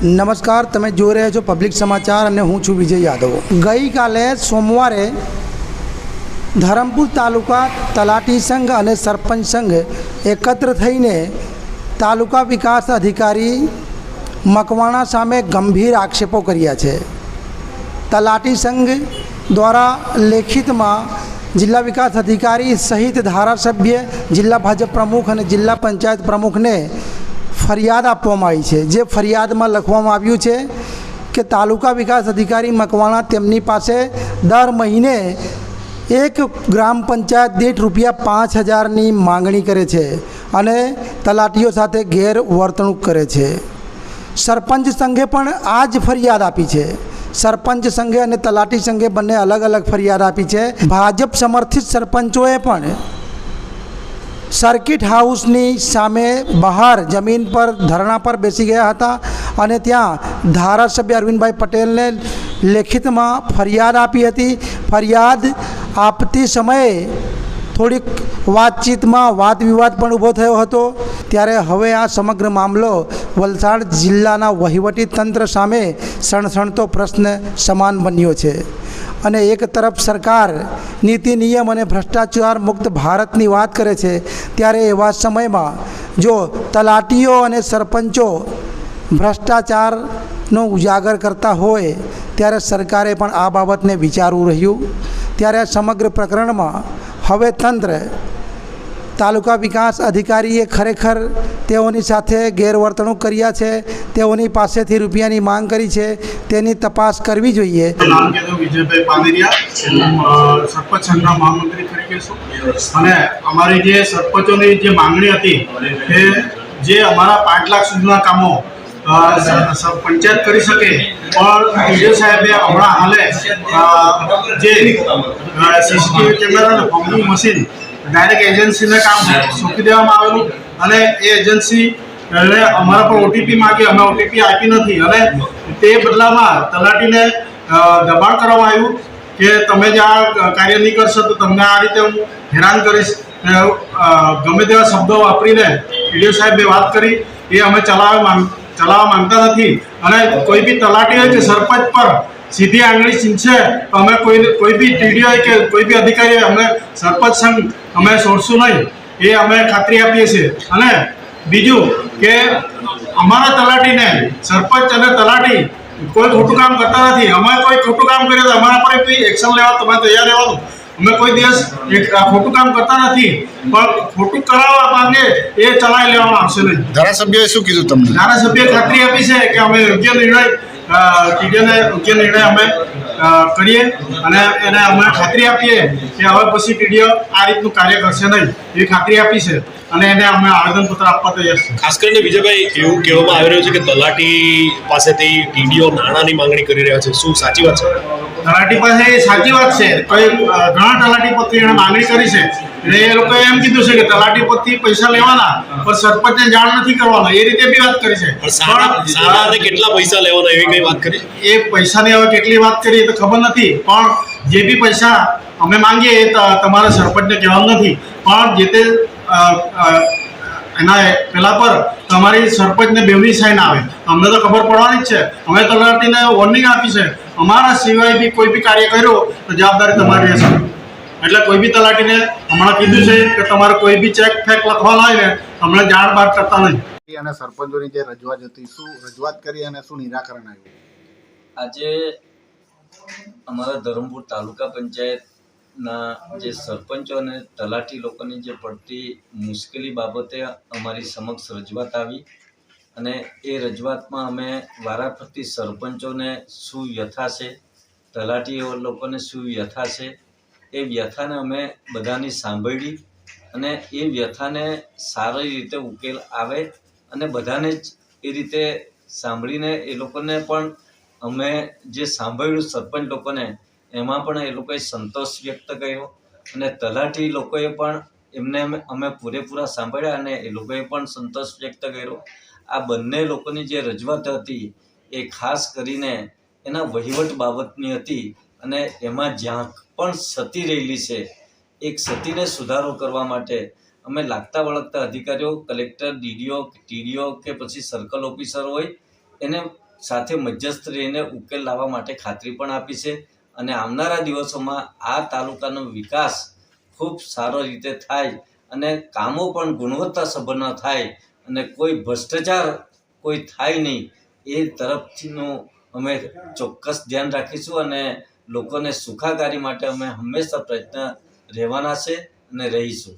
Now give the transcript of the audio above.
નમસ્કાર, તમે જોઈ રહ્યા છો પબ્લિક સમાચાર અને હું છું વિજય યાદવ। ગઈકાલે સોમવારે ધરમપુર તાલુકા તલાટી સંઘ અને સરપંચ સંઘ એકત્ર થઈને તાલુકા વિકાસ અધિકારી મકવાણા સામે ગંભીર આક્ષેપો કર્યા છે। તલાટી સંઘ દ્વારા લેખિતમાં જિલ્લા વિકાસ અધિકારી સહિત ધારાસભ્ય, જિલ્લા ભાજપ પ્રમુખ અને જિલ્લા પંચાયત પ્રમુખને ફરિયાદ આપવામાં આવી છે। જે ફરિયાદમાં લખવામાં આવ્યું છે કે તાલુકા વિકાસ અધિકારી મકવાણા તેમની પાસે દર મહિને એક ગ્રામ પંચાયત દીઠ ₹5000ની માંગણી કરે છે અને તલાટીઓ સાથે ગેરવર્તણૂક કરે છે। સરપંચ સંઘે પણ આ જ ફરિયાદ આપી છે। સરપંચ સંઘે અને તલાટી સંઘે બંને અલગ અલગ ફરિયાદ આપી છે। ભાજપ સમર્થિત સરપંચોએ પણ સર્કિટ હાઉસની સામે બહાર જમીન પર ધરણા પર બેસી ગયા હતા અને ત્યાં ધારાસભ્ય અરવિંદભાઈ પટેલને લેખિતમાં ફરિયાદ આપી હતી। ફરિયાદ આપતી સમયે થોડીક વાતચીતમાં વાદ વિવાદ પણ ઊભો થયો હતો। ત્યારે હવે આ સમગ્ર મામલો વલસાડ જિલ્લાના વહીવટી તંત્ર સામે સણસણતો પ્રશ્ન સમાન બન્યો છે અને એક તરફ સરકાર નીતિ નિયમ અને ભ્રષ્ટાચાર મુક્ત ભારતની વાત કરે છે, ત્યારે એવા સમયમાં જો તલાટીઓ અને સરપંચો ભ્રષ્ટાચારનો ઉજાગર કરતા હોય ત્યારે સરકારે પણ આ બાબતને વિચારવું રહ્યું। ત્યારે આ સમગ્ર પ્રકરણમાં હવે તંત્ર તાલુકા વિકાસ અધિકારીએ ખરેખર તેઓની સાથે ગેરવર્તણૂક કર્યા છે, તેઓની પાસેથી રૂપિયાની માંગ કરી છે, તેની તપાસ કરવી જોઈએ। વિજયભાઈ પાનેરિયા સરપંચ સંઘના મહામંત્રી તરીકે છું અને અમારી જે સરપંચોની જે માંગણી હતી કે જે અમારા 5 લાખ સુધીના કામો પંચાયત કરી શકે, પણ ડીડીઓ સાહેબે હમણાં હાલે જે સીસીટીવી કેમેરા અને પમ્પિંગ મશીન ડાયરેક્ટ એજન્સીને કામ સોંપી દેવામાં આવેલું અને એ એજન્સી અમારા પર ઓટીપી માગી, અમે ઓટીપી આપી નથી અને તે બદલામાં તલાટીને દબાણ કરવામાં આવ્યું કે તમે જે આ કાર્ય નહીં કરશો તો તમને આ રીતે હું હેરાન કરીશ। ગમે તેવા શબ્દો વાપરીને ડીડીઓ સાહેબે વાત કરી, એ અમે ચલાવવા માંગતા નથી અને કોઈ બી તલાટી હોય કે સરપંચ પર સીધી આંગળી ચીંધશે તો અમે કોઈ બી ટીડીઓ કે કોઈ બી અધિકારી અમે સરપંચ સંઘ અમે છોડશું નહીં, એ અમે ખાતરી આપીએ છીએ। અને બીજું કે અમારા તલાટીને સરપંચ અને તલાટી કોઈ ખોટું કામ કરતા નથી। અમે કોઈ ખોટું કામ કરીએ તો અમારા પર કોઈ એક્શન લેવા તમે તૈયાર રહેવાનું। અમે કોઈ દિવસ ખોટું કામ કરતા નથી, પણ ખોટું કરાવવા માંગે એ ચલાવી લેવામાં આવશે નહીં। ધારાસભ્યોએ શું કીધું તમને? ધારાસભ્યએ ખાતરી આપી છે કે અમે યોગ્ય નિર્ણય અમે કરીએ અને એને અમે ખાતરી આપીએ કે હવે પછી ટીડીઓ આ રીતનું કાર્ય કરશે નહીં, એવી ખાતરી આપી છે અને એને અમે આવેદનપત્ર આપવા તૈયાર છે। ખાસ કરીને વિજયભાઈ એવું કહેવામાં આવી રહ્યું છે કે તલાટી પાસેથી ટીડીઓ નાણાંની માંગણી કરી રહ્યા છે, શું સાચી વાત છે? તલાટી પાસે સાચી વાત છે, ઘણા તલાટી પરથી એને માંગણી કરી છે એટલે એ લોકોએ એમ કીધું છે કે તલાટી પરથી પૈસા લેવાના પણ સરપંચને જાણ નથી કરવાના, એ રીતે બી વાત કરી છે। પણ કેટલા પૈસા લેવાના એવી કઈ વાત કરી? એ પૈસાની હવે કેટલી વાત કરી તો ખબર નથી, પણ જે બી પૈસા અમે માંગીએ એ તમારે સરપંચને કહેવાનું નથી, પણ જે તે એના પેલા પર તમારી સરપંચને બેવની સાઈન આવે, અમને તો ખબર પડવાની જ છે। અમે તલાટીને વોર્નિંગ આપી છે, અમારા સિવાય બી કોઈ બી કાર્ય કર્યો તો જવાબદારી તમારી રહેશે। એટલે કોઈ બી તલાટીને હમણાં કીધું છે કે તમારે કોઈ બી ચેક ફેક લખવાનો હોય ને હમણાં જાણ બહાર કરતા નહીં। અને સરપંચોની જે રજૂઆત હતી, શું રજૂઆત કરી અને શું નિરાકરણ આવ્યું? આજે અમારા ધરમપુર તાલુકા પંચાયતના જે સરપંચો અને તલાટી લોકોની જે પડતી મુશ્કેલી બાબતે અમારી સમક્ષ રજૂઆત આવી અને એ રજૂઆતમાં અમે વારાફરતી સરપંચોને શું વ્યથા છે, તલાટીઓ લોકોને શું વ્યથા છે, એ વ્યથાને અમે બધાની સાંભળી અને એ વ્યથાને સારી રીતે ઉકેલ આવે અને બધાને જ એ રીતે સાંભળીને એ લોકોને પણ અમે જે સાંભળ્યું સરપંચ લોકોને એમાં પણ એ લોકોએ સંતોષ વ્યક્ત કર્યો અને તલાટી લોકોએ પણ એમને અમે પૂરેપૂરા સાંભળ્યા અને એ લોકોએ પણ સંતોષ વ્યક્ત કર્યો। આ બંને લોકોની જે રજૂઆત હતી એ ખાસ કરીને એના વહીવટ બાબતની હતી અને એમાં જ્યાં પણ ક્ષતિ રહેલી છે એ ક્ષતિને સુધારો કરવા માટે અમે લાગતા વળગતા અધિકારીઓ, કલેક્ટર, ડીડીઓ, ટીડીઓ કે પછી સર્કલ ઓફિસર હોય એને સાથે મધ્યસ્થ રહીને ઉકેલ લાવવા માટે ખાતરી પણ આપી છે અને આવનારા દિવસોમાં આ તાલુકાનો વિકાસ ખૂબ સારો રીતે થાય અને કામો પણ ગુણવત્તાસભરના થાય અને કોઈ ભ્રષ્ટાચાર કોઈ થાય નહીં એ તરફથીનું અમે ચોક્કસ ધ્યાન રાખીશું અને લોકોને સુખાકારી માટે અમે હંમેશા પ્રયત્ન રહેવાના છે અને રહીશું.